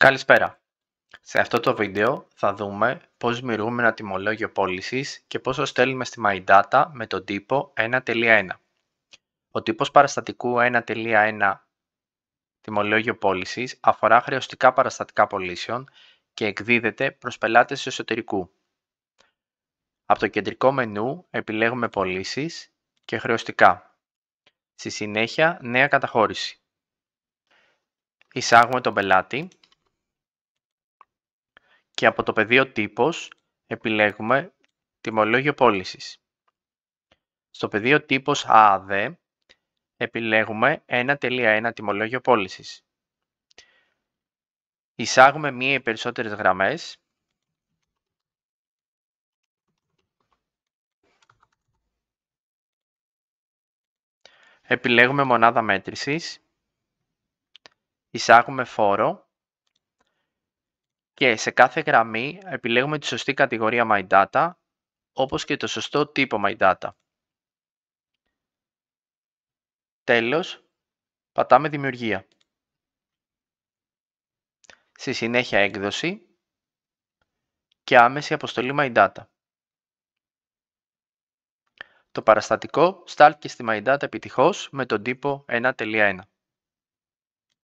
Καλησπέρα. Σε αυτό το βίντεο θα δούμε πώς δημιουργούμε ένα τιμολόγιο πώλησης και πώς το στέλνουμε στη MyData με τον τύπο 1.1. Ο τύπος παραστατικού 1.1 τιμολόγιο πώλησης αφορά χρεωστικά παραστατικά πωλήσεων και εκδίδεται προς πελάτες του εσωτερικού. Από το κεντρικό μενού επιλέγουμε πωλήσεις και χρεωστικά. Στη συνέχεια, νέα καταχώρηση. Εισάγουμε τον πελάτη. Και από το πεδίο τύπος επιλέγουμε τιμολόγιο πώλησης. Στο πεδίο τύπος ΑΑΔ επιλέγουμε 1.1 τιμολόγιο πώλησης. Εισάγουμε μία ή περισσότερες γραμμές. Επιλέγουμε μονάδα μέτρησης. Εισάγουμε φόρο. Και σε κάθε γραμμή επιλέγουμε τη σωστή κατηγορία MyData, όπως και το σωστό τύπο MyData. Τέλος, πατάμε Δημιουργία. Στη συνέχεια έκδοση και άμεση αποστολή MyData. Το παραστατικό στάλθηκε στη MyData επιτυχώς με τον τύπο 1.1.